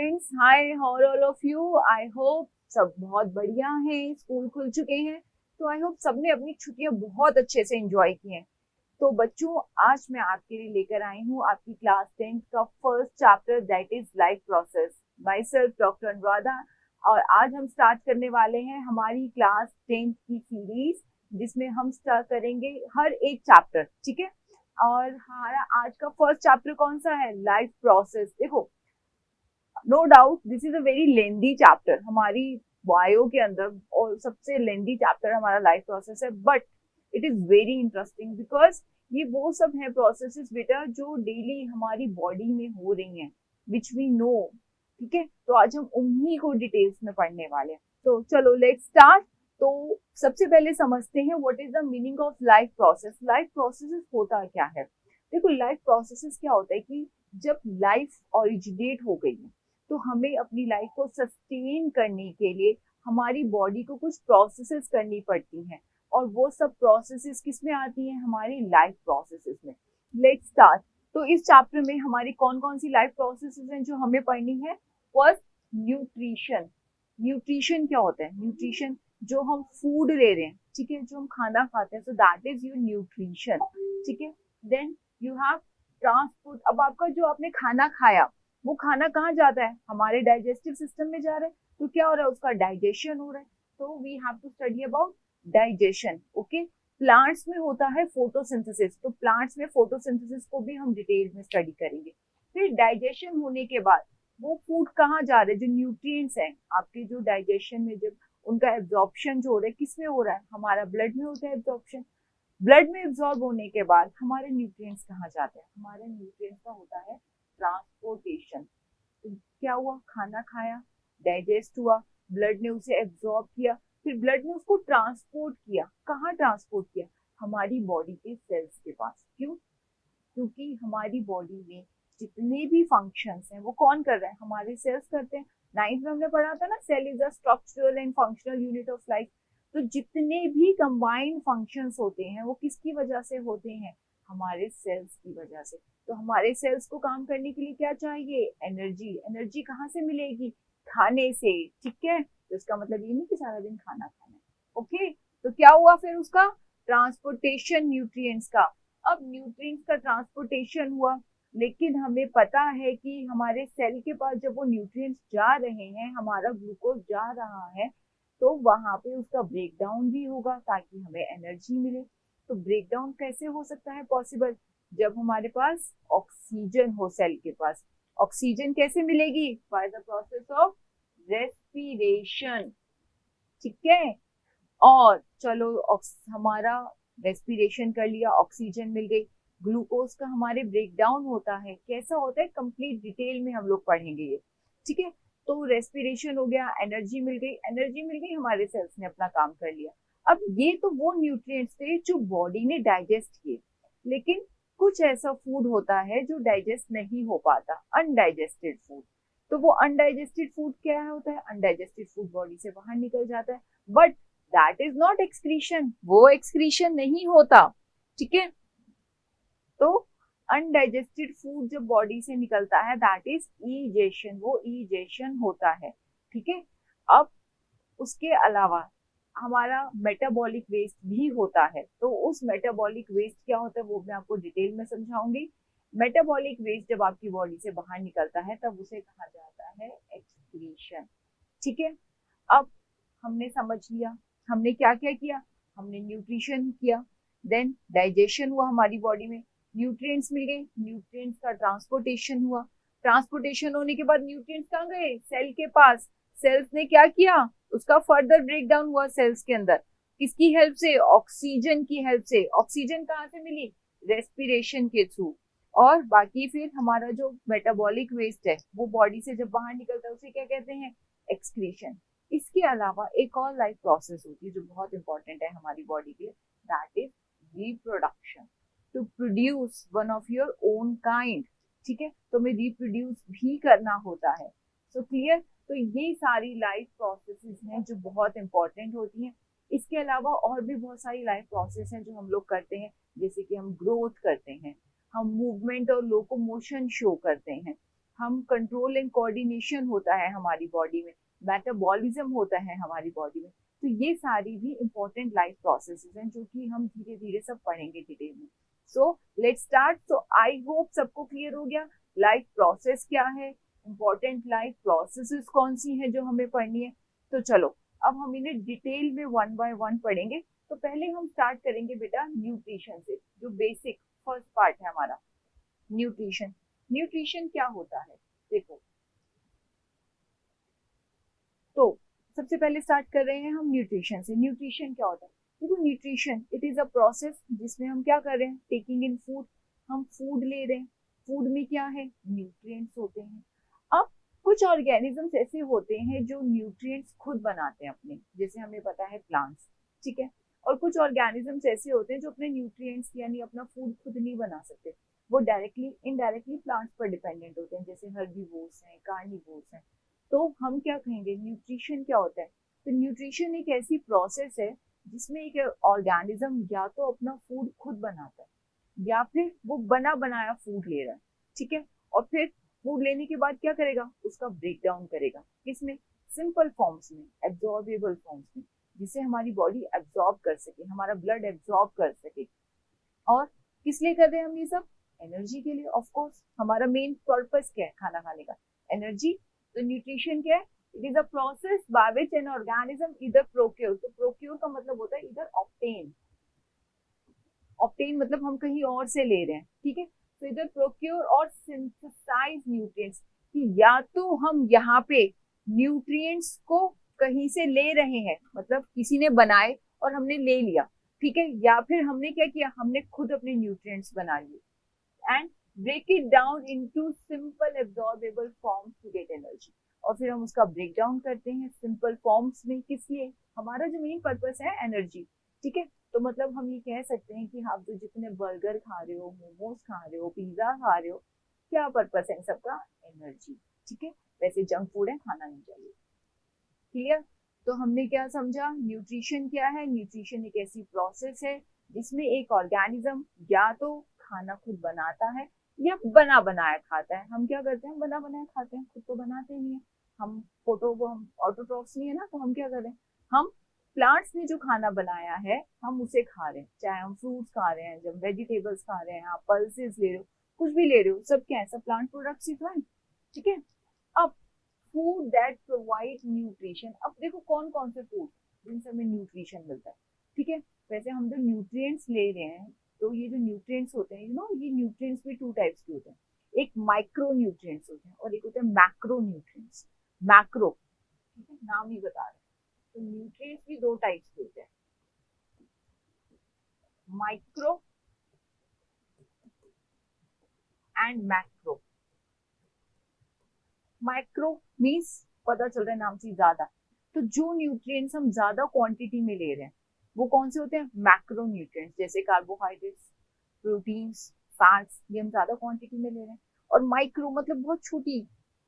Friends, hi how all of you. I hope सब बहुत बढ़िया हैं। स्कूल खुल चुके हैं तो आई होप सबने अपनी छुट्टियां बहुत अच्छे से एंजॉय की हैं। तो बच्चों, आज मैं आपके लिए लेकर आई हूँ आपकी क्लास 10th का first chapter, that is life process. My self doctor Anuradha. और आज हम स्टार्ट करने वाले हैं हमारी क्लास 10th की सीरीज, जिसमें हम स्टार्ट करेंगे हर एक चैप्टर। ठीक है। और हमारा आज का फर्स्ट चैप्टर कौन सा है? Life process. देखो, no doubt this is a very lengthy chapter हमारी बायो के अंदर, और सबसे लेंदी चैप्टर हमारा लाइफ प्रोसेस है, but it is very interesting because ये वो सब है प्रोसेसेस बेटा जो डेली हमारी बॉडी में हो रही हैं, विच वी नो। ठीक है, तो आज हम उन्हीं को डिटेल्स में पढ़ने वाले हैं। तो चलो लेट्स स्टार्ट। तो सबसे पहले समझते हैं what is the meaning of life process. Life process होता क्या है? देखो, लाइफ प्रोसेस क्या होता है कि जब लाइफ ओरिजिनेट हो गई है तो हमें अपनी लाइफ को सस्टेन करने के लिए हमारी बॉडी को कुछ प्रोसेसेस करनी पड़ती हैं, और वो सब प्रोसेसेस किस में आती हैं? हमारी लाइफ प्रोसेसेस में। Let's start. तो इस चैप्टर में हमारी कौन कौन सी लाइफ प्रोसेसेस हैं जो हमें पढ़नी है? First, nutrition. न्यूट्रिशन क्या होता है? न्यूट्रिशन जो हम फूड ले रहे हैं, ठीक है, जो हम खाना खाते हैं, so that is your nutrition. ठीक है। Then you have transport. अब आपका जो आपने खाना खाया, वो खाना कहाँ जाता है? हमारे डाइजेस्टिव सिस्टम में जा रहा है। तो क्या हो रहा है? उसका डाइजेशन हो रहा है। तो we have to study about digestion. Okay. Plants में होता है फोटोसिंथेसिस, तो प्लांट्स में फोटोसिंथेसिस को भी हम डिटेल में स्टडी करेंगे। फिर डाइजेशन होने के बाद वो फूड कहाँ जा रहे हैं? जो न्यूट्रिएंट्स हैं आपके जो डाइजेशन में, जब उनका एब्जॉर्प्शन जो हो रहा है, किस में हो रहा है? हमारा ब्लड में होता है एब्जॉर्प्शन। ब्लड में एब्जॉर्ब होने के बाद हमारे न्यूट्रिएंट्स कहाँ जाते हैं? हमारे न्यूट्रिएंट्स का होता है ट्रांसपोर्टेशन। तो क्या हुआ? खाना खाया, डाइजेस्ट हुआ, ब्लड ने उसे एब्जॉर्ब किया, फिर ब्लड ने उसको ट्रांसपोर्ट किया। कहाँ ट्रांसपोर्ट किया? हमारी बॉडी के सेल्स के पास। क्यों? क्योंकि हमारी बॉडी में जितने भी फंक्शंस हैं वो कौन कर रहा है? हमारे सेल्स करते हैं। 9th में हमने पढ़ा था ना, cell is a structural and functional unit of life. तो जितने भी कंबाइंड फंक्शंस होते हैं वो किसकी वजह से होते हैं? हमारे सेल्स की वजह से। तो हमारे सेल्स को काम करने के लिए क्या चाहिए? एनर्जी। एनर्जी कहाँ से मिलेगी? खाने से। ठीक है, तो इसका मतलब ये नहीं कि सारा दिन खाना खाना है। ओके, तो क्या हुआ फिर? उसका ट्रांसपोर्टेशन न्यूट्रिएंट्स का। अब न्यूट्रिएंट्स का ट्रांसपोर्टेशन हुआ, लेकिन हमें पता है कि हमारे सेल के पास जब वो न्यूट्रिएंट्स जा रहे हैं, हमारा ग्लूकोज जा रहा है, तो वहां पे उसका ब्रेक डाउन भी होगा ताकि हमें एनर्जी मिले। तो ब्रेक डाउन कैसे हो सकता है पॉसिबल? जब हमारे पास ऑक्सीजन हो सेल के पास। ऑक्सीजन कैसे मिलेगी? By the process of respiration. ठीक है। और चलो, हमारा रेस्पिरेशन कर लिया, ऑक्सीजन मिल गई, ग्लूकोज का हमारे ब्रेक डाउन होता है। कैसा होता है? कंप्लीट डिटेल में हम लोग पढ़ेंगे ये। ठीक है। तो रेस्पिरेशन हो गया, एनर्जी मिल गई, एनर्जी मिल गई, हमारे सेल्स ने अपना काम कर लिया। अब ये तो वो न्यूट्रिएंट्स थे जो बॉडी ने डाइजेस्ट किए, लेकिन कुछ ऐसा फूड होता है जो डाइजेस्ट नहीं हो पाता, अनडाइजेस्टेड फूड। तो वो अनडाइजेस्टेड फूड क्या होता है? अनडाइजेस्टेड फूड बॉडी से बाहर निकल जाता है, but that is not excretion. वो एक्सक्रीशन नहीं होता। ठीक है। तो अनडाइजेस्टेड फूड जब बॉडी से निकलता है, दैट इज ईजेशन। वो ईजेशन होता है। ठीक है। अब उसके अलावा हमारा मेटाबॉलिक वेस्ट भी होता है। तो उस मेटाबॉलिक वेस्ट क्या होता है वो मैं आपको डिटेल में समझाऊंगी। मेटाबॉलिक वेस्ट जब आपकी बॉडी से बाहर निकलता है तब उसे कहा जाता है एक्सक्रीशन। ठीक है। अब हमने समझ लिया हमने क्या क्या किया। हमने न्यूट्रिशन किया, देन डाइजेशन हुआ हमारी बॉडी में, न्यूट्रिएंट्स मिल गए, न्यूट्रिएंट्स का ट्रांसपोर्टेशन हुआ। ट्रांसपोर्टेशन होने के बाद न्यूट्रिएंट्स कहाँ गए? सेल के पास। सेल्स ने क्या किया? उसका फर्दर ब्रेक डाउन हुआ सेल्स के अंदर। किसकी हेल्प से? ऑक्सीजन की हेल्प से। ऑक्सीजन कहाँ से मिली? रेस्पिरेशन के थ्रू। और बाकी फिर हमारा जो मेटाबॉलिक वेस्ट है वो बॉडी से जब बाहर निकलता है उसे क्या कहते हैं? एक्सक्रीशन। इसके अलावा एक और लाइफ प्रोसेस होती है जो बहुत इंपॉर्टेंट है हमारी बॉडी के लिए, that is reproduction, to produce one of your own kind. ठीक है, तो हमें रिप्रोड्यूस भी करना होता है। So clear? तो ये सारी लाइफ प्रोसेसेस हैं जो बहुत इंपॉर्टेंट होती हैं। इसके अलावा और भी बहुत सारी लाइफ प्रोसेस हैं जो हम लोग करते हैं, जैसे कि हम ग्रोथ करते हैं, हम मूवमेंट और लोकोमोशन शो करते हैं, हम कंट्रोल एंड कोऑर्डिनेशन होता है हमारी बॉडी में, मेटाबॉलिज्म होता है हमारी बॉडी में। तो ये सारी भी इंपॉर्टेंट लाइफ प्रोसेसेस हैं जो कि हम धीरे धीरे सब पढ़ेंगे डिटेल में। So let's start. So I hope सबको क्लियर हो गया लाइफ प्रोसेस क्या है, इंपॉर्टेंट लाइफ प्रोसेसेस कौन सी हैं जो हमें पढ़नी है। तो चलो अब हम इन्हें डिटेल में वन बाय वन पढ़ेंगे। तो पहले हम स्टार्ट करेंगे बेटा न्यूट्रिशन से, जो बेसिक फर्स्ट पार्ट है हमारा न्यूट्रिशन। न्यूट्रिशन क्या होता है देखो, तो सबसे पहले स्टार्ट कर रहे हैं हम न्यूट्रिशन से। न्यूट्रिशन क्या होता है देखो, nutrition it is a process जिसमें हम क्या कर रहे हैं, टेकिंग इन फूड, हम फूड ले रहे हैं। फूड में क्या है, न्यूट्रिएंट्स होते हैं। अब कुछ ऑर्गेनिजम्स ऐसे होते हैं जो न्यूट्रिएंट्स खुद बनाते हैं अपने, जैसे हमें पता है प्लांट्स, ठीक है। और कुछ ऑर्गेनिजम्स ऐसे होते हैं जो अपने न्यूट्रिएंट्स यानी अपना फूड खुद नहीं बना सकते, वो डायरेक्टली इनडायरेक्टली प्लांट्स पर डिपेंडेंट होते हैं, जैसे हर्बीवोर्स हैं, कार्निवोर्स हैं। तो हम क्या कहेंगे, न्यूट्रिशन क्या होता है। तो न्यूट्रिशन एक ऐसी प्रोसेस है जिसमें एक ऑर्गेनिज्म या तो अपना फूड खुद बनाता है या फिर वो बना बनाया फूड ले रहा है, ठीक है। और फिर फूड लेने के बाद क्या करेगा, उसका ब्रेक डाउन करेगा, किसमें, सिंपल फॉर्म्स में, एब्जॉर्बेबल फॉर्म्स में, जिसे हमारी बॉडी एब्जॉर्ब कर सके, हमारा ब्लड एब्जॉर्ब कर सके। और किस लिए कर रहे हैं हम ये सब, एनर्जी के लिए। ऑफ कोर्स हमारा मेन पर्पस क्या है खाना खाने का, एनर्जी। तो न्यूट्रिशन क्या है, it is a process by which an organism इधर प्रोक्योर, तो प्रोक्योर का मतलब होता है इधर ऑब्टेन, ऑब्टेन मतलब हम कहीं और से ले रहे हैं, ठीक है। तो इधर प्रोक्योर और सिंथेसाइज न्यूट्रिएंट्स, कि या तो हम यहाँ पे न्यूट्रिएंट्स को कहीं से ले रहे हैं, मतलब किसी ने बनाए और हमने ले लिया, ठीक है, या फिर हमने क्या किया, हमने खुद अपने न्यूट्रिएंट्स बना लिए and break it down into simple absorbable forms to get energy. और फिर हम उसका ब्रेक डाउन करते हैं सिंपल फॉर्म्स में, किस लिए, हमारा जो मेन पर्पस है एनर्जी, ठीक है। तो मतलब हम ये कह सकते हैं कि आप जो जितने बर्गर खा रहे हो, मोमोज खा रहे हो, पिज्जा खा रहे हो, क्या पर्पस है सबका, एनर्जी, ठीक है। वैसे जंक फूड है, खाना नहीं चाहिए, क्लियर। तो हमने क्या समझा, न्यूट्रिशन क्या है, न्यूट्रिशन एक ऐसी प्रोसेस है जिसमें एक ऑर्गेनिज्म या तो खाना खुद बनाता है या बना बनाया खाता है। हम क्या करते हैं, बना बनाया खाते हैं, खुद तो बनाते नहीं है। हम हम ऑटोट्रॉफ्स नहीं है ना, तो हम क्या कर रहे हैं, हम प्लांट्स ने जो खाना बनाया है हम उसे खा रहे हैं, चाहे हम फ्रूट्स खा रहे हैं, जब वेजिटेबल्स खा रहे हैं, आप पल्सेस ले रहे हो, कुछ भी ले रहे हो, सब क्या है, सब प्लांट प्रोडक्ट्स ही तो है, ठीक है। अब फूड दैट प्रोवाइड न्यूट्रिशन, अब देखो कौन कौन से फूड जिनसे हमें न्यूट्रिशन मिलता है, ठीक है। वैसे हम जो न्यूट्रिएंट्स ले रहे हैं, तो ये जो न्यूट्रिएंट्स होते हैं, ये न्यूट्रिएंट्स भी टू टाइप्स के होते हैं, एक माइक्रो न्यूट्रिएंट्स होते हैं और एक होते हैं मैक्रो न्यूट्रिएंट्स। मैक्रो, ठीक है, नाम ही बता रहे हैं। तो न्यूट्रिएंट्स भी दो टाइप्स के होते हैं, micro and macro. Micro means पता चल रहा है नाम से ज्यादा, तो जो न्यूट्रिएंट्स हम ज्यादा क्वांटिटी में ले रहे हैं वो कौन से होते हैं, मैक्रो न्यूट्रिएंट्स, जैसे कार्बोहाइड्रेट्स, प्रोटीन्स, फैट्स, ये हम ज्यादा क्वांटिटी में ले रहे हैं। और माइक्रो मतलब बहुत छोटी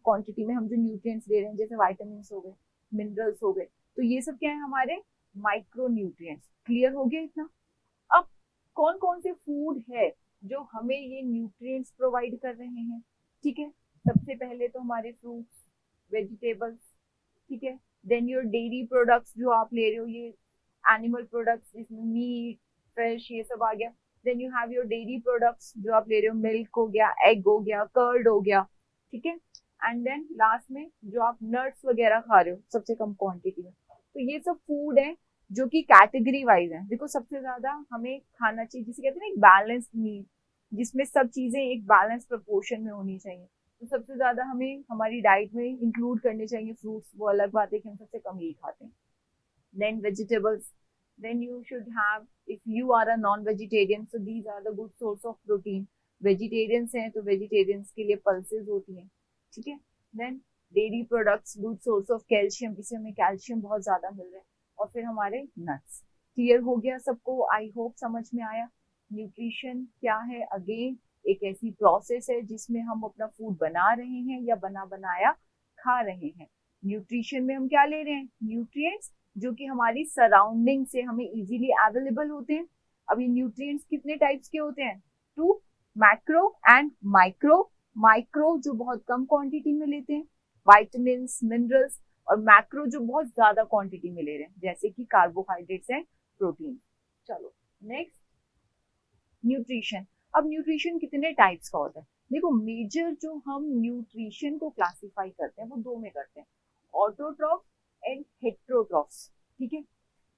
क्वांटिटी में हम जो न्यूट्रिएंट्स ले रहे हैं, जैसे वाइटामिन हो गए, मिनरल्स हो गए, तो ये सब क्या है, हमारे माइक्रो न्यूट्रिएंट्स। क्लियर हो गया इतना। अब कौन कौन से फूड है जो हमें ये न्यूट्रिएंट्स प्रोवाइड कर रहे हैं, ठीक है। सबसे पहले तो हमारे फ्रूट्स, वेजिटेबल्स, ठीक है। देन योर डेयरी प्रोडक्ट्स जो आप ले रहे हो, ये एनिमल प्रोडक्ट्स जिसमें मीट, फिश, ये सब आ गया। Then you have your dairy products जो आप ले रहे हो, मिल्क हो गया, एग हो गया, कर्ड हो गया, ठीक है। एंड देन लास्ट में जो आप नट्स वगैरह खा रहे हो सबसे कम क्वांटिटी में। तो ये सब फूड है जो कि कैटेगरी वाइज है। देखो सबसे ज्यादा हमें खाना चाहिए जिसे कहते हैं ना एक बैलेंस्ड मील, जिसमें सब चीजें एक बैलेंस प्रपोर्शन में होनी चाहिए। तो सबसे ज्यादा हमें हमारी डाइट में इंक्लूड करने चाहिए फ्रूट्स, वो अलग बात है कि हम सबसे कम यही खाते हैं। Then vegetables, then you should have, if you are a non-vegetarian, so these are the good source of protein. Vegetarians हैं तो vegetarians के लिए pulses होती हैं, ठीक है। then dairy products, good source of calcium, इससे हमें कैल्शियम बहुत ज्यादा मिल रहा है। और फिर हमारे nuts। क्लियर हो गया सबको, आई होप समझ में आया। न्यूट्रिशन क्या है, अगेन एक ऐसी प्रोसेस है जिसमें हम अपना फूड बना रहे हैं या बना बनाया खा रहे हैं। न्यूट्रिशन में हम क्या ले रहे हैं, न्यूट्रिएंट्स जो कि हमारी सराउंडिंग से हमें इजीली अवेलेबल होते हैं। अब ये न्यूट्रिएंट्स कितने टाइप्स के होते हैं, two, macro and micro. Micro जो बहुत कम क्वांटिटी में लेते हैं, विटामिन मिनरल्स, और मैक्रो जो बहुत ज्यादा क्वांटिटी में ले रहे हैं, जैसे कि कार्बोहाइड्रेट्स एंड प्रोटीन। चलो नेक्स्ट, न्यूट्रिशन। अब न्यूट्रिशन कितने टाइप्स का होता है? देखो मेजर जो हम न्यूट्रिशन को क्लासिफाई करते हैं वो दो में करते हैं, ऑटोट्रॉफ एंड हेट्रोट्रॉफ्स। ठीक है,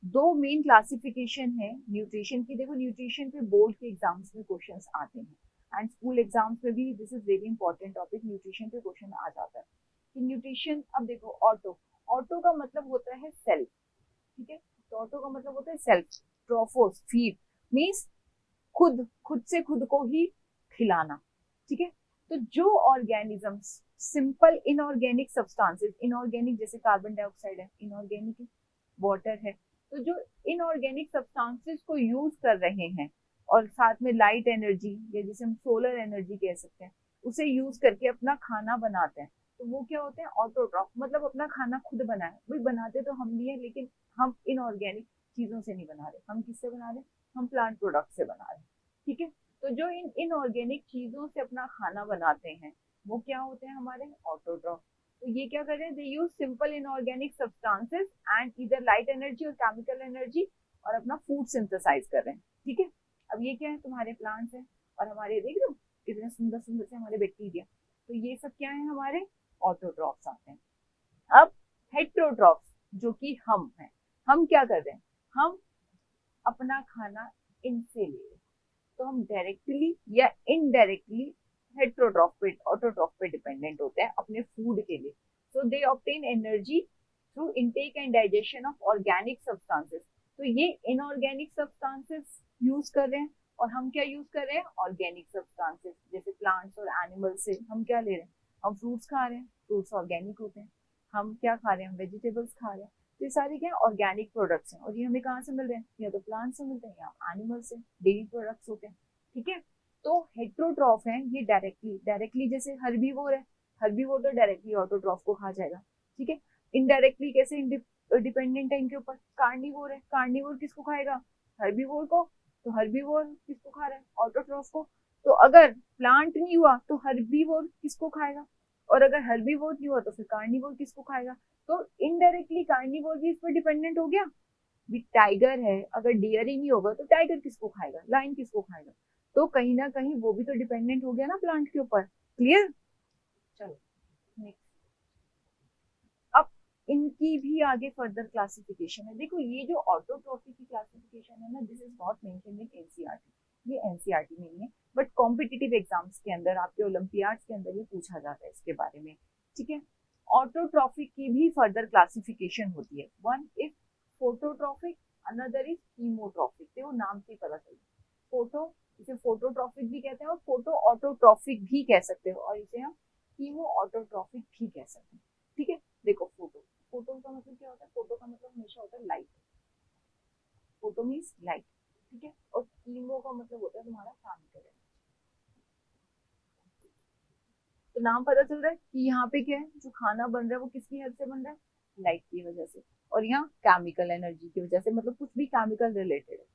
दो मेन क्लासिफिकेशन है न्यूट्रिशन की। देखो न्यूट्रिशन पे बोर्ड के एग्जाम्स में क्वेश्चंस आते हैं एंड स्कूल एग्जाम्स में भी this is very important topic, nutrition पे क्वेश्चन आ जाता है कि न्यूट्रिशन। अब देखो ऑटो, ऑटो का मतलब होता है सेल्फ। ठीक है, तो ऑटो का मतलब होता है सेल्फ, ट्रोफोस फीड मीन्स खुद, खुद से खुद को ही खिलाना। ठीक है, तो जो organisms simple inorganic substances, inorganic जैसे कार्बन डाइऑक्साइड है, इनऑर्गेनिक वाटर है, तो जो इनऑर्गेनिक सब्सटेंसेस को यूज कर रहे हैं और साथ में लाइट एनर्जी या जिसे हम सोलर एनर्जी कह सकते हैं, उसे यूज करके अपना खाना बनाते हैं, तो वो क्या होते हैं? ऑटोट्रॉफ, मतलब अपना खाना खुद बनाए। भाई बनाते तो हम भी हैं, लेकिन हम इनऑर्गेनिक चीजों से नहीं बना रहे, हम किससे बना रहे? हम प्लांट प्रोडक्ट से बना रहे हैं। ठीक है, तो जो इन इनऑर्गेनिक चीजों से अपना खाना बनाते हैं वो क्या होते हैं? हमारे ऑटोट्रॉफ। तो ये क्या कर रहे हैं? They use simple inorganic substances and इधर लाइट एनर्जी और केमिकल एनर्जी, और अपना फूड सिंथेसाइज कर रहे हैं। ठीक है, अब ये क्या है? तुम्हारे प्लांट्स हैं, और हमारे देख रहे हो कितने सुंदर सुंदर से हमारे बैक्टीरिया, तो ये सब क्या है? हमारे ऑटोट्रॉफ्स आते हैं। अब हेट्रोट्रॉफ्स जो कि हम हैं, हम क्या कर रहे हैं? हम अपना खाना इनसे ले रहे हैं, तो हम डायरेक्टली या इनडायरेक्टली हेट्रोट्रॉफ पे, ऑटोट्रॉफ पे डिपेंडेंट होते हैं अपने फूड के लिए। So they obtain energy through intake and digestion of organic substances. तो ये इनऑर्गेनिक सब्सटेंसेस यूज कर रहे हैं, और हम क्या यूज कर रहे हैं? ऑर्गेनिक सब्सटेंसेस, जैसे प्लांट्स और एनिमल्स से हम क्या ले रहे हैं? हम फ्रूट्स खा रहे हैं, फ्रूट्स ऑर्गेनिक होते हैं। हम क्या खा रहे हैं? वेजिटेबल्स खा रहे हैं। तो ये सारे क्या है? ऑर्गेनिक प्रोडक्ट्स हैं, और ये हमें कहाँ से मिल रहे हैं? या तो प्लांट से मिलते हैं या एनिमल से, डेयरी प्रोडक्ट्स होते हैं। ठीक है, तो हेट्रोट्रॉफ है ये डायरेक्टली, डायरेक्टली जैसे हर्बीवोर है, हर्बीवोर तो डायरेक्टली ऑटोट्रॉफ को खा जाएगा। ठीक है, इनडायरेक्टली कैसे डिपेंडेंट है इनके ऊपर? कार्निवोर है, कार्निवोर किसको खाएगा? हर्बीवोर को। तो हर्बीवोर किसको खा रहा है? ऑटोट्रॉफ को। तो अगर प्लांट नहीं हुआ तो हर्बीवोर किसको खाएगा? और अगर हर्बीवोर नहीं हुआ तो फिर कार्निवोर किसको खाएगा? तो इनडायरेक्टली कार्निवोर भी इस पर डिपेंडेंट हो गया। भी टाइगर है, अगर डियर ही नहीं होगा तो टाइगर किसको खाएगा? लाइन किसको खाएगा? तो कहीं ना कहीं वो भी तो डिपेंडेंट हो गया ना प्लांट के ऊपर। क्लियर? चलो नेक्स्ट, अब इनकी भी आगे फर्दर क्लासिफिकेशन है। देखो ये जो ऑटोट्रॉफी की क्लासिफिकेशन है ना, this is not mentioned in NCERT, ये एनसीईआरटी में नहीं है, बट कॉम्पिटिटिव एग्जाम्स के अंदर, आपके ओलंपियाड्स के अंदर ये पूछा जाता है इसके बारे में। ठीक है, ऑटोट्रॉफिक की भी फर्दर क्लासिफिकेशन होती है। One is phototrophic, another is chemotrophic. देखो नाम से ही पता चलता है, फोटो, इसे फोटोट्रॉफिक भी कहते हैं और फोटो ऑटोट्रॉफिक भी कह सकते हो, और इसे हम कीमो ऑटोट्रॉफिक भी कह सकते हैं। ठीक है, देखो फोटो, फोटो का मतलब क्या होता है? फोटो का मतलब हमेशा होता है लाइट, फोटो मीन्स लाइट। ठीक है, और कीमो का मतलब होता है तुम्हारा केमिकल। तो नाम पता चल रहा है कि यहाँ पे क्या है? जो खाना बन रहा है वो किसकी हेल्प से बन रहा है? लाइट की वजह से, और यहाँ केमिकल एनर्जी की वजह से, मतलब कुछ भी केमिकल रिलेटेड है।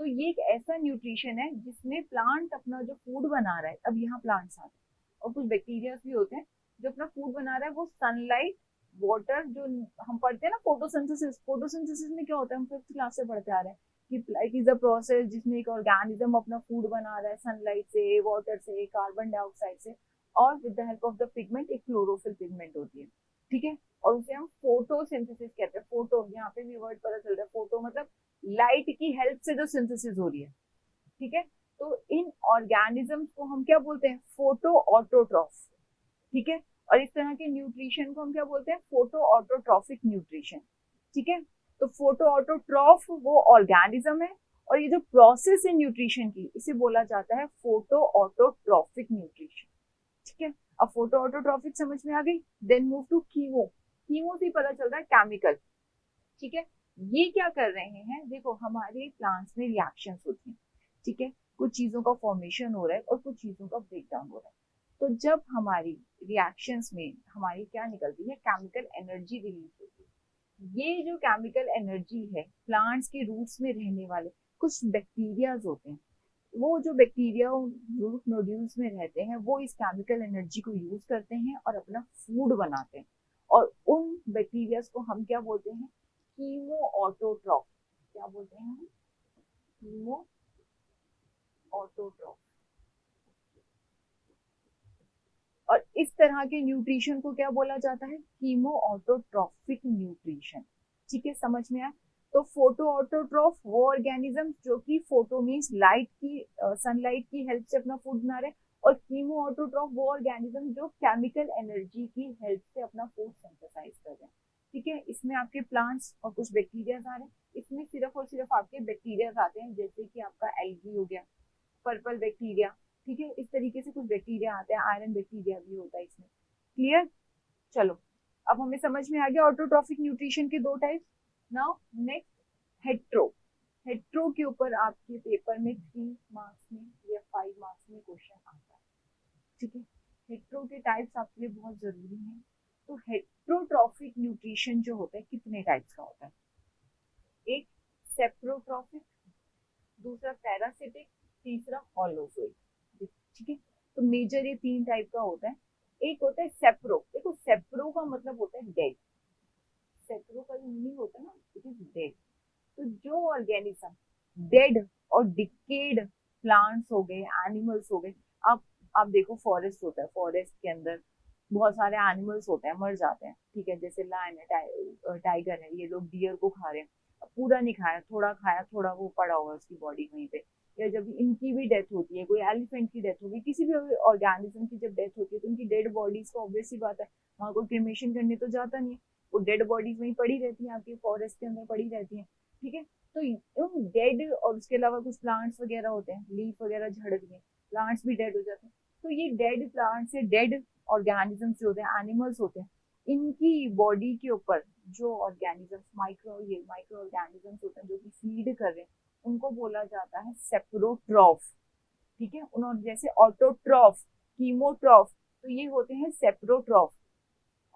तो ये एक ऐसा न्यूट्रिशन है जिसमें प्लांट अपना जो फूड बना रहा है, अब यहाँ प्लांट्स आते हैं और कुछ बैक्टीरिया भी होते हैं जो अपना फूड बना रहा है, वो सनलाइट, वाटर, जो हम पढ़ते हैं ना फोटोसिंथेसिस, फोटोसिंथेसिस में क्या होता है? हम 5th क्लास से पढ़ते आ रहे हैं कि लाइट इज अ प्रोसेस जिसमें एक ऑर्गेनिज्म अपना फूड बना रहा है सनलाइट से, वाटर से, कार्बन डाइऑक्साइड से, और with the help of the pigment, एक क्लोरोफिल पिगमेंट होती है। ठीक है, और उसे हम फोटोसिंथेसिस कहते हैं। फोटो, यहाँ पे भी वर्ड पता चल रहा है, फोटो मतलब लाइट की हेल्प से जो सिंथेसिस हो रही है। ठीक है, तो इन ऑर्गेनिजम्स को हम क्या बोलते हैं? Photo autotroph. ठीक है, और इस तरह के न्यूट्रिशन को हम क्या बोलते हैं? Photo autotrophic nutrition. ठीक है, तो फोटो ऑटोट्रॉफ वो ऑर्गेनिज्म है, और ये जो प्रोसेस है न्यूट्रिशन की, इसे बोला जाता है फोटो ऑटोट्रॉफिक न्यूट्रिशन। ठीक है, अब फोटो ऑटोट्रॉफिक समझ में आ गई। Then move to chemo, chemo से पता चल रहा है केमिकल। ठीक है, ये क्या कर रहे हैं? देखो हमारे प्लांट्स में रिएक्शंस होती हैं। ठीक है, कुछ चीजों का फॉर्मेशन हो रहा है और कुछ चीजों का ब्रेक डाउन हो रहा है। तो जब हमारी रिएक्शंस में हमारी क्या निकलती है? केमिकल एनर्जी रिलीज होती है। ये जो केमिकल एनर्जी है, प्लांट्स के रूट्स में रहने वाले कुछ बैक्टीरियाज होते हैं, वो जो बैक्टीरिया रूट नोड्यूल्स में रहते हैं वो इस केमिकल एनर्जी को यूज करते हैं और अपना फूड बनाते हैं। और उन बैक्टीरियाज को हम क्या बोलते हैं? Chemo autotroph. क्या बोलते हैं हम? Chemo autotroph. और इस तरह के न्यूट्रिशन को क्या बोला जाता है? Chemo autotrophic nutrition. ठीक है, समझ में आया? तो फोटो ऑटोट्रॉफ वो ऑर्गेनिज्म जो कि फोटो मीन्स लाइट की, सनलाइट की हेल्प से अपना फूड बना रहे हैं, और कीमो ऑटोट्रॉफ वो ऑर्गेनिज्म जो केमिकल एनर्जी की हेल्प से अपना फूड सिंथेसाइज कर रहे हैं। ठीक है, इसमें आपके प्लांट्स और कुछ बैक्टीरिया आ रहे हैं। इसमें सिर्फ और सिर्फ आपके बैक्टीरिया आते हैं, जैसे कि आपका एल्गी हो गया, पर्पल बैक्टीरिया। ठीक है, इस तरीके से कुछ बैक्टीरिया आते हैं, आयरन बैक्टीरिया भी होता है इसमें। क्लियर? चलो, अब हमें समझ में आ गया ऑटोट्रॉफिक न्यूट्रिशन के दो type. Now next, hetero. Hetero के ऊपर आपके पेपर में 3 मार्क्स में या 5 मार्क्स में क्वेश्चन आता है। ठीक है, हेट्रो के टाइप्स आपके लिए बहुत जरूरी हैं। तो हेट्रोट्रॉफिक न्यूट्रिशन जो होता है कितने टाइप्स का होता है? एक सेप्रोट्रॉफिक, दूसरा पैरासिटिक, तीसरा हॉलोजोइक। ठीक है, तो मेजर ये 3 टाइप का होता है। एक होता है सेप्रो। देखो, सेप्रो का मतलब होता है डेड। सेप्रो का मीनिंग होता है ना, इट इज डेड। तो जो ऑर्गेनिज्म डेड और डिकेड प्लांट्स हो गए, एनिमल्स हो गए। आप देखो, फॉरेस्ट होता है, फॉरेस्ट के अंदर बहुत सारे एनिमल्स होते हैं, मर जाते हैं। ठीक है, जैसे लायन है, टाइगर है, ये लोग डियर को खा रहे हैं, पूरा नहीं खाया, थोड़ा खाया, थोड़ा वो पड़ा हुआ उसकी बॉडी वहीं पे। या जब इनकी भी डेथ होती है, कोई एलिफेंट की डेथ होगी, किसी भी ऑर्गेनिज्म की जब डेथ होती है, तो उनकी डेड बॉडीज को ऑब्वियस सी बात है वहां को क्रिमेशन करने तो जाता नहीं है, वो डेड बॉडीज वहीं पड़ी रहती है, आपकी फॉरेस्ट के अंदर पड़ी रहती है। ठीक है, तो उन डेड, और उसके अलावा कुछ प्लांट्स वगैरह होते हैं, लीफ वगैरह झड़ गए, प्लांट्स भी डेड हो जाते हैं। तो ये डेड प्लांट्स या डेड ऑर्गेनिजम्स जो होते हैं, एनिमल्स होते हैं, इनकी बॉडी के ऊपर जो ऑर्गेनिजम्स, माइक्रो ऑर्गेनिजम्स होते हैं जो कि फीड कर रहे हैं, उनको बोला जाता है सेप्रोट्रॉफ। ठीक है, उन्होंने जैसे ऑटोट्रॉफ, कीमोट्रॉफ, तो ये होते हैं सेप्रोट्रॉफ।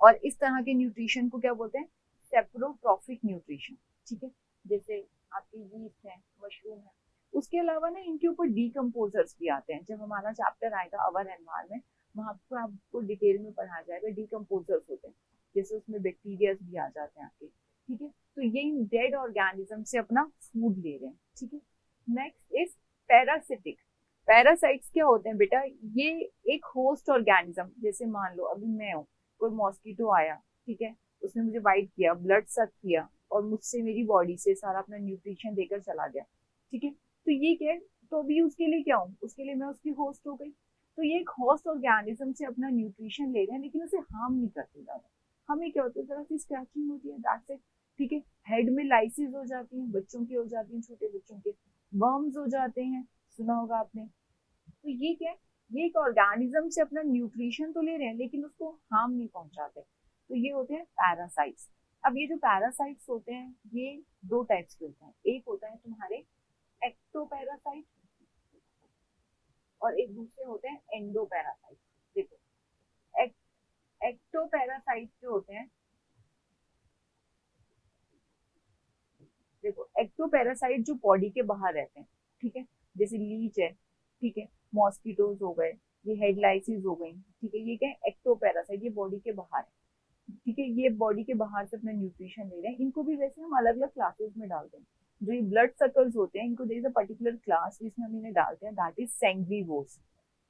और इस तरह के न्यूट्रिशन को क्या बोलते हैं? Saprotrophic nutrition. ठीक है, जैसे आपकी यीस्ट है, मशरूम है। उसके अलावा ना इनके ऊपर डीकम्पोजर्स भी आते हैं। जब हमारा चैप्टर आएगा अवर एनवायरमेंट, वहां पर आपको डिटेल में पढ़ाया जाएगा डीकम्पोजर्स होते हैं, जैसे उसमें बैक्टीरिया भी आ जाते हैं आपके। ठीक है, तो ये डेड ऑर्गेनिज्म से अपना फूड ले रहे हैं। ठीक है, नेक्स्ट इज पैरासिटिक। पैरासाइट्स क्या होते हैं बेटा? ये एक होस्ट ऑर्गेनिज्म, जैसे मान लो अभी मैं हूँ, कोई मॉस्किटो आया, ठीक है, उसने मुझे बाइट किया, ब्लड सक किया, और मुझसे, मेरी बॉडी से सारा अपना न्यूट्रिशन देकर चला गया। ठीक है, तो ये क्या है? तो अभी उसके लिए क्या हूँ? उसके लिए मैं उसकी होस्ट हो गई। तो ये एक होस्ट ऑर्गेनिज्म से अपना न्यूट्रिशन ले रहे हैं, लेकिन उसे हार्म नहीं करते ज्यादा। हमें क्या होता है, जरा सी स्क्रैचिंग होती है, दैट्स इट। ठीक है, हेड में लाइसिस हो जाती है, बच्चों की हो जाती है, छोटे बच्चों के वर्म्स हो जाते हैं, सुना होगा आपने। तो ये क्या है? ये एक ऑर्गेनिज्म से अपना न्यूट्रिशन तो ले रहे हैं, लेकिन उसको हार्म नहीं पहुंचाते। तो ये होते हैं पैरासाइट्स। अब ये जो पैरासाइट्स होते हैं, ये दो टाइप्स के होते हैं। एक होता है तुम्हारे एक्टोपैरासाइट, और एक दूसरे होते हैं एंडोपैरासाइट। देखो, एक्टोपैरासाइट जो होते हैं, देखो एक्टोपैरासाइट जो बॉडी के बाहर रहते हैं, ठीक है, जैसे लीच है, ठीक है, मॉस्किटोज हो गए, ये हेड लाइसिस हो गई। ठीक है, ये क्या है? एक्टोपैरासाइट, ये बॉडी के बाहर है। ठीक है, ये बॉडी के बाहर से अपना न्यूट्रिशन ले रहे हैं। इनको भी वैसे हम अलग अलग क्लासेस में डालते हैं। जो ये ब्लड सर्कल्स होते हैं, इनको there is a particular class जिसमें हम इन्हें डालते हैं, दैट इज सैंग्विवोर्स।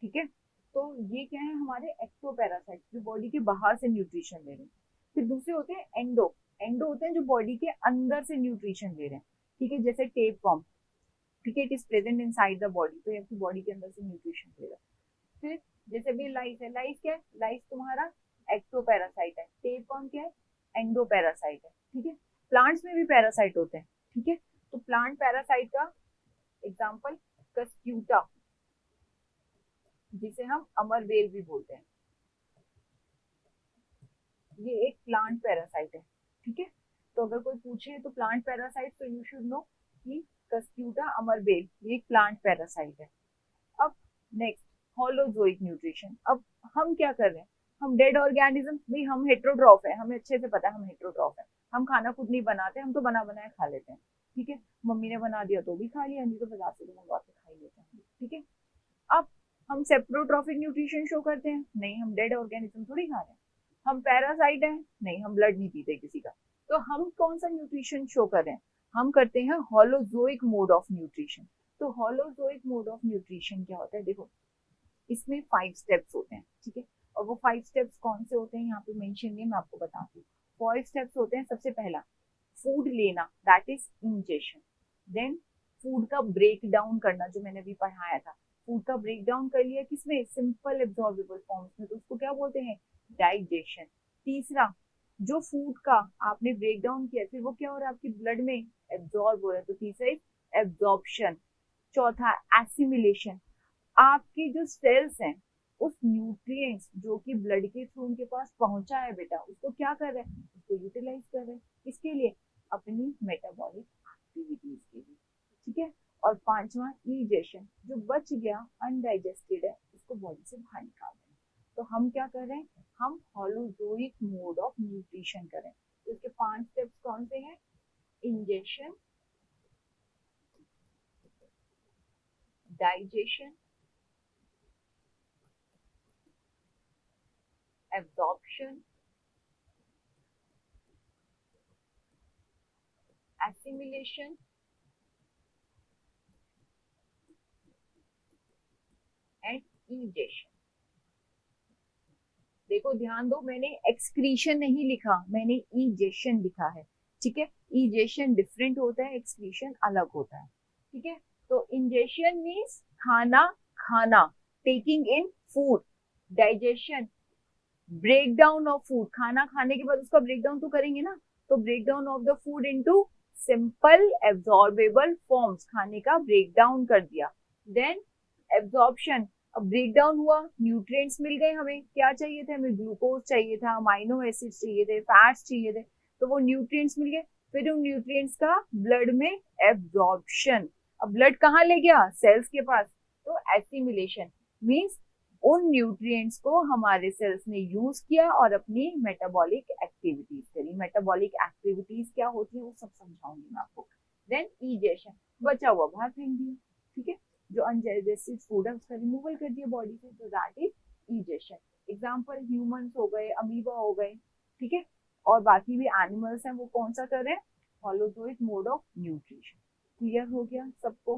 ठीक है, तो ये क्या है? हमारे एक्टोपैरासाइट जो बॉडी के बाहर से न्यूट्रिशन ले रहे हैं। फिर दूसरे होते हैं एंडो। एंडो होते हैं जो बॉडी के अंदर से न्यूट्रिशन ले रहे हैं। ठीक है, जैसे टेप फॉर्म। ठीक है, it is present in side the body, तो ये आपकी बॉडी के अंदर से न्यूट्रिशन ले रहा है। फिर जैसे भी लाइस है, लाइस क्या है? लाइस तुम्हारा एक्टोपैरासाइट है। टेपवर्म क्या है? एंडोपैरासाइट है। ठीक है, प्लांट्स में भी पैरासाइट होते हैं। ठीक है, तो प्लांट पैरासाइट का एग्जांपल कस्क्यूटा, जिसे हम अमरबेल भी बोलते हैं, ये एक प्लांट पैरासाइट है। ठीक है, तो अगर कोई पूछे तो प्लांट पैरासाइट, तो यू शुड नो कि कस्क्यूटा अमरबेल ये एक प्लांट पैरासाइट है। अब नेक्स्ट, होलोजोइक न्यूट्रिशन। अब हम क्या कर रहे हैं? हम डेड ऑर्गेनिज्म, भाई हम हेट्रोट्रॉफ है, हमें अच्छे से पता है हम हेट्रोट्रॉफ है, हम खाना खुद नहीं बनाते, हम तो बना बनाया खा लेते हैं। ठीक है, मम्मी ने बना दिया तो भी खा लिया, नहीं तो बाजार से भी मंगवा के खा ही लेते हैं। हम सेप्रोट्रॉफिक न्यूट्रिशन शो करते हैं? नहीं, हम डेड ऑर्गेनिज्म थोड़ी खा रहे हैं। हम पैरासाइट हैं? नहीं, हम ब्लड नहीं पीते किसी का। तो हम कौन सा न्यूट्रिशन शो कर रहे हैं? हम करते हैं होलोजोइक मोड ऑफ न्यूट्रिशन। तो होलोजोइक मोड ऑफ न्यूट्रिशन क्या होता है? देखो, इसमें 5 स्टेप्स होते हैं, ठीक है। और वो 5 स्टेप्स कौन से होते हैं यहाँ पे मेंशन नहीं, मैं आपको बताती हूँ। 5 स्टेप्स होते हैं। सबसे पहला फूड लेना, that is ingestion. Then food का ब्रेक डाउन करना, जो मैंने अभी पढ़ाया था। फूड का ब्रेक डाउन कर लिया किसमें? सिंपल एब्जॉर्बेबल फॉर्म्स में, तो उसको क्या बोलते हैं? डाइजेशन। तीसरा, जो फूड का आपने ब्रेक डाउन किया फिर वो क्या हो रहा है आपकी ब्लड में? एब्जॉर्ब हो रहा है, तो तीसरा इज एब्जॉर्प्शन। चौथा एसिमिलेशन, आपके जो सेल्स हैं उस न्यूट्रिएंट्स जो कि ब्लड के थ्रू उनके पास पहुंचा है बेटा, उसको क्या कर रहे हैं? उसको यूटिलाइज कर रहे हैं। किसके लिए? अपनी मेटाबॉलिक एक्टिविटीज के लिए, ठीक है। और पांचवा इजेशन, जो बच गया अनडाइजेस्टेड है उसको बॉडी से बाहर निकाल रहे हैं। तो हम क्या कर रहे हैं? हम होलोजोइक मोड ऑफ न्यूट्रिशन कर रहे हैं। तो इसके 5 स्टेप्स कौन से हैं? Ingestion, digestion, absorption, assimilation and egestion। देखो ध्यान दो, मैंने एक्सक्रीशन नहीं लिखा, मैंने इजेशन लिखा है, ठीक है। इजेशन डिफरेंट होता है, एक्सक्रीशन अलग होता है, ठीक है। तो इंजेशन मीन्स खाना खाना, taking in food. Digestion, break down of food, खाना खाने के बाद उसका ब्रेक डाउन तो करेंगे ना, तो break down of the food into simple absorbable forms, खाने का ब्रेक डाउन कर दिया। देन एब्जॉर्प्शन, अब ब्रेक डाउन हुआ, न्यूट्रिएंट्स मिल गए, हमें क्या चाहिए थे? हमें ग्लूकोज चाहिए था, अमाइनो एसिड्स चाहिए थे, फैट्स चाहिए थे, तो वो न्यूट्रिएंट्स मिल गए। फिर उन न्यूट्रिएंट्स का ब्लड में एब्जॉर्प्शन, अब ब्लड कहाँ ले गया? सेल्स के पास। तो एसिमिलेशन मीन्स उन न्यूट्रिएंट्स को हमारे सेल्स ने यूज किया और अपनी मेटाबॉलिक एक्टिविटीज करी। मेटाबॉलिक एक्टिविटीज क्या होती है वो सब समझाऊंगी मैं आपको। देन इजेशन, बचा हुआ बाहर फेंक दिया, ठीक है। जो अनडाइजेस्टेड फूड है उसका रिमूवल कर दिया बॉडी से, तो that is egestion. Example humans हो गए, अमीबा हो गए, ठीक है। और बाकी भी एनिमल्स हैं, वो कौन सा कर रहे हैं? Holozoic mode of nutrition. Clear हो गया सबको?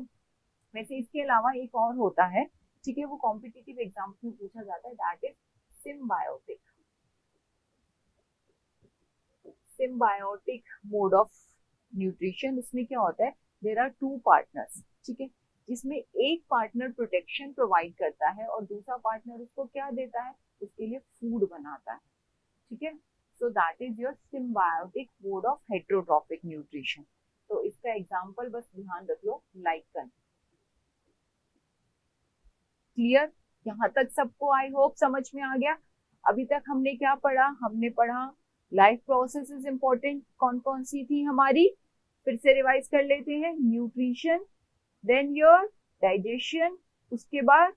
वैसे इसके अलावा एक और होता है, ठीक है, वो कॉम्पिटिटिव एग्जाम में पूछा जाता है, that is symbiotic. Symbiotic mode of nutrition, उसमें क्या होता है? देयर आर 2 पार्टनर्स, ठीक है, जिसमें एक पार्टनर प्रोटेक्शन प्रोवाइड करता है और दूसरा पार्टनर उसको क्या देता है? उसके लिए फूड बनाता है, ठीक है। सो that is your symbiotic mode of heterotrophic nutrition. तो इसका एग्जांपल बस ध्यान रख लो, लाइकन। क्लियर? यहाँ तक सबको आई होप समझ में आ गया। अभी तक हमने क्या पढ़ा? हमने पढ़ा लाइफ प्रोसेसेस इंपॉर्टेंट कौन कौन सी थी हमारी, फिर से रिवाइज कर लेते हैं। न्यूट्रिशन, देन योर डाइजेशन, उसके बाद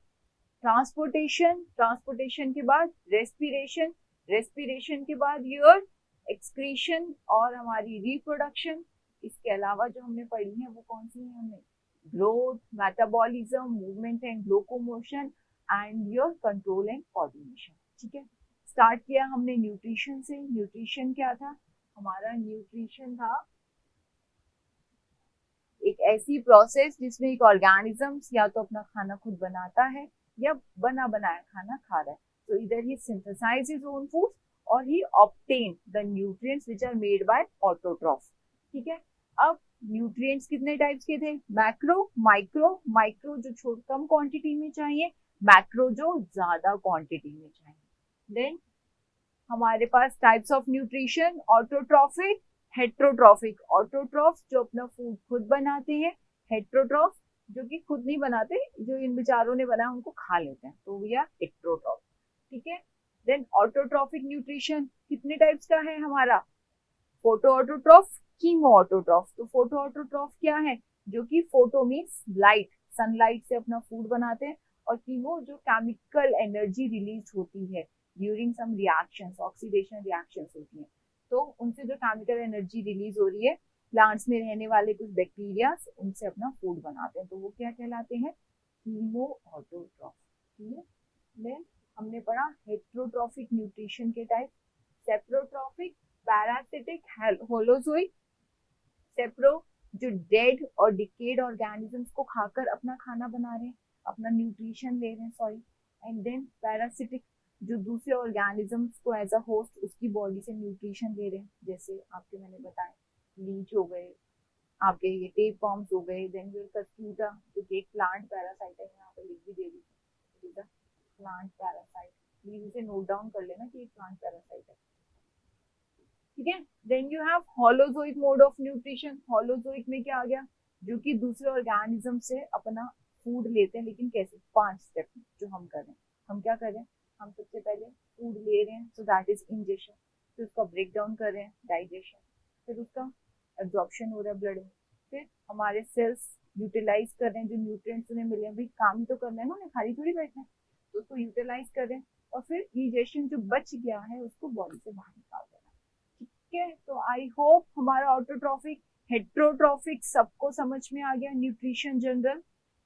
ट्रांसपोर्टेशन, ट्रांसपोर्टेशन के बाद रेस्पिरेशन, रेस्पिरेशन के बाद योर एक्सक्रीशन और हमारी रिप्रोडक्शन। इसके अलावा जो हमने पढ़ी है वो कौन सी है? हमने growth, metabolism, movement and locomotion and your control and coordination, ठीक है। स्टार्ट किया हमने न्यूट्रिशन से। न्यूट्रिशन क्या था हमारा? न्यूट्रिशन था एक ऐसी प्रोसेस जिसमें एक ऑर्गेनिज्म या तो अपना खाना खुद बनाता है या बना बनाया खाना खा रहा है। तो इधर ही सिंथेसाइज हिज ओन फूड और he obtain the nutrients which are made by autotroph, ठीक है। अब न्यूट्रिएंट्स कितने टाइप्स के थे? Macro, micro. माइक्रो जो कम क्वांटिटी में चाहिए, मैक्रो जो ज्यादा क्वांटिटी में चाहिए। देन हमारे पास types of nutrition, autotrophic, heterotrophic. Autotroph जो अपना फूड खुद बनाते हैं, हेट्रोट्रॉफ जो कि खुद नहीं बनाते, जो इन बेचारों ने बनाया उनको खा लेते हैं, तो या हेट्रोट्रॉफ, ठीक है। देन ऑटोट्रॉफिक न्यूट्रिशन कितने टाइप्स का है हमारा? Photo autotroph, chemo autotroph. तो फोटो ऑटोट्रॉफ क्या है? जो कि फोटो मीन्स लाइट, सनलाइट से अपना फूड बनाते हैं, और कीमो जो केमिकल एनर्जी रिलीज होती है during some reactions, oxidation reactions होती हैं, तो उनसे जो केमिकल एनर्जी रिलीज हो रही है, प्लांट्स में रहने वाले कुछ बैक्टीरिया उनसे अपना फूड बनाते हैं, तो वो क्या कहलाते हैं? कीमो ऑटोट्रॉफ, ठीक है। देन हमने पढ़ा हेट्रोट्रॉफिक न्यूट्रिशन के टाइप, सेप्रोट्रॉफिक, पैरासिटिक, होलोजोइक। सेप्रो जो डेड और डिकेड ऑर्गेनिजम्स को खाकर अपना खाना बना रहे हैं, अपना न्यूट्रिशन ले रहे हैं, सॉरी। एंड देन पैरासिटिक जो दूसरे ऑर्गेनिजम्स को एज अ होस्ट उसकी बॉडी से न्यूट्रिशन ले रहे हैं, जैसे आपके मैंने बताया लीच हो गए, आपके ये टेप फॉर्म्स हो गए। देन योर कस्क्यूटा जो कि एक प्लांट पैरासाइट है, यहाँ पे लिख भी दे दी प्लांट पैरासाइट, प्लीज इसे नोट डाउन कर लेना कि एक प्लांट पैरासाइट है, ठीक है। Then you have holozoic mode of nutrition. Holozoic में क्या आ गया, जो कि दूसरे ऑर्गेनिज्म से अपना फूड लेते हैं, लेकिन कैसे, 5 स्टेप जो हम कर रहे हैं। हम क्या कर रहे हैं, हम सबसे पहले फूड ले रहे हैं, सो दैट इज इंजेक्शन, फिर उसका ब्रेक डाउन कर रहे हैं, डाइजेशन, फिर उसका एब्जॉर्प्शन हो रहा है ब्लड में, फिर हमारे सेल्स यूटिलाइज कर रहे हैं जो न्यूट्रिएंट्स उन्हें मिले हैं, भाई काम तो करना है ना, उन्हें खाली थोड़ी बैठना है, तो उसको यूटिलाइज कर रहे हैं, और फिर डाइजेशन जो बच गया है उसको बॉडी से बाहर निकाल देना, ठीक है। तो आई होप हमारा ऑटोट्रॉफिक हेट्रोट्रॉफिक सबको समझ में आ गया, न्यूट्रिशन जनरल।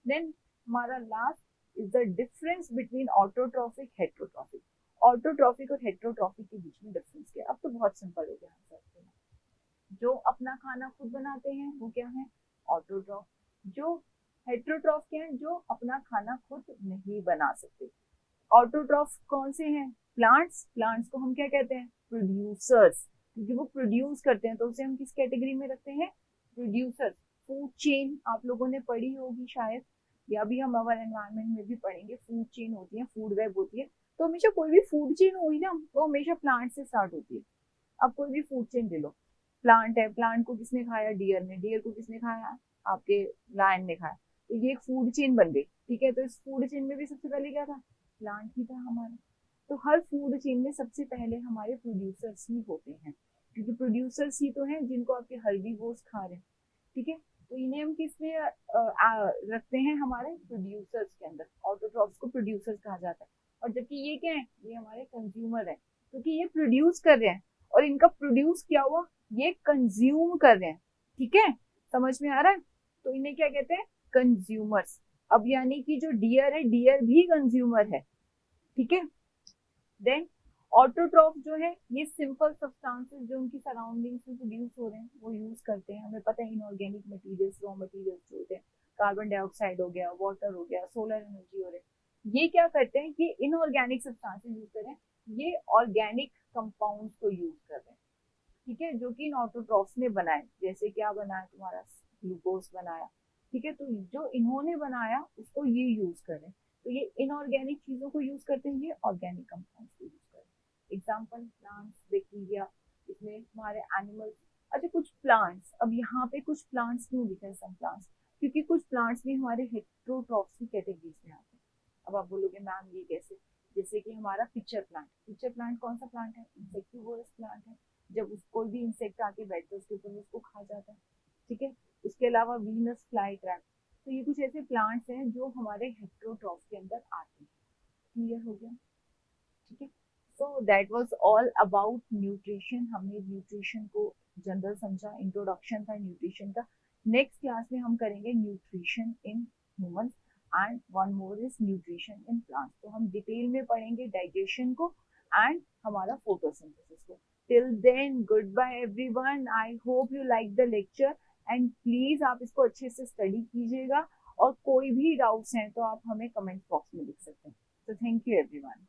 देन हमारा last is the difference between autotrophic heterotrophic. Autotrophic और हेट्रोट्रॉफिक के बीच में डिफरेंस क्या है, अब तो बहुत सिंपल हो गया आंसर। जो अपना खाना खुद बनाते हैं वो क्या है, ऑटोट्रॉफ। जो हेट्रोट्रॉफ क्या है, जो अपना खाना खुद नहीं बना सकते। ऑटोट्रॉफ कौन से हैं, प्लांट्स। प्लांट्स को हम क्या कहते हैं, प्रोड्यूसर्स, क्योंकि वो प्रोड्यूस करते हैं, तो उसे हम किस कैटेगरी में रखते हैं, प्रोड्यूसर। फूड चेन आप लोगों ने पढ़ी होगी शायद, या भी हम अवर एनवायरमेंट में भी पढ़ेंगे, फूड चेन होती है, फूड वेब होती है। तो हमेशा कोई भी फूड चेन हुई ना, वो हमेशा प्लांट से स्टार्ट होती है। अब कोई भी फूड चेन ले लो, प्लांट है, प्लांट को किसने खाया, डियर ने, डियर को किसने खाया, आपके लायन ने खाया, तो ये एक फूड चेन बन गई, ठीक है। तो इस फूड चेन में भी सबसे पहले क्या था, प्लांट ही था हमारा। तो हर फूड चेन में सबसे पहले हमारे प्रोड्यूसर्स ही होते हैं, क्योंकि प्रोड्यूसर्स ही तो हैं जिनको आपके हर्बीवोर्स खा रहे हैं, ठीक है। तो इन्हें हम किसमें रखते हैं, हमारे प्रोड्यूसर्स के अंदर। ऑटोट्रॉफ्स को प्रोड्यूसर्स कहा जाता है। और जबकि ये क्या है, ये हमारे कंज्यूमर है, क्योंकि ये प्रोड्यूस कर रहे हैं, और इनका प्रोड्यूस क्या हुआ, ये कंज्यूम कर रहे हैं, ठीक है, समझ में आ रहा है। तो इन्हें क्या कहते हैं, कंज्यूमर्स। अब यानी कि जो डियर है, डियर भी कंज्यूमर है, ठीक है। देन ऑटोट्रॉफ जो है, ये सिंपल सब्सटेंसेस जो उनकी सराउंडिंग्स में प्रोड्यूस हो रहे हैं वो यूज करते हैं। हमें पता है इनऑर्गेनिक मटेरियल्स, रॉ मटेरियल्स जो होते हैं, कार्बन डाइऑक्साइड हो गया, वाटर हो गया, सोलर एनर्जी हो रही है, ये क्या करते हैं, ये इनऑर्गेनिक सब्सटेंसेस यूज कर रहे हैं, ये ऑर्गेनिक कंपाउंड्स को यूज कर रहे हैं, ठीक है, जो कि इन ऑटोट्रॉफ्स ने बनाए। जैसे क्या बनाया, तुम्हारा ग्लूकोज बनाया, ठीक है। तो जो इन्होंने बनाया उसको ये यूज कर रहे हैं। तो ये इनऑर्गेनिक चीजों को यूज करते हैं, ये ऑर्गेनिक कंपाउंड्स को यूज कर रहे हैं। एग्जाम्पल प्लांट्स, बैक्टीरिया, इसमें हमारे एनिमल्स। अच्छा, कुछ प्लांट्स, अब यहाँ पे कुछ प्लांट्स क्यों लिखे हैं, सम प्लांट्स, क्योंकि कुछ प्लांट्स भी हमारे हेट्रोट्रॉफ्स की कैटेगरीज में आते हैं। अब आप बोलोगे मैम ये कैसे, जैसे कि हमारा पिक्चर प्लांट। पिक्चर प्लांट कौन सा प्लांट है, इंसेक्टिवोरस प्लांट है, जब कोई भी इंसेक्ट आके बैठता है उसके ऊपर उसको खा जाता है, ठीक है। उसके अलावा वीनस फ्लाई ट्रैप। तो ये कुछ ऐसे प्लांट्स हैं जो हमारे हेट्रोट्रॉफ के अंदर आते हैं, क्लियर हो गया, ठीक है। So that was all about nutrition. हमने न्यूट्रिशन को जनरल समझा, इंट्रोडक्शन था न्यूट्रिशन का। नेक्स्ट क्लास में हम करेंगे nutrition in humans and one more is nutrition in plants. तो हम डिटेल में पढ़ेंगे डाइजेशन को एंड हमारा फोटोसिंथेसिस को। Till then, goodbye everyone. I hope you like the lecture and please आप इसको अच्छे से स्टडी कीजिएगा, और कोई भी डाउट्स हैं तो आप हमें कमेंट बॉक्स में लिख सकते हैं। So thank you everyone.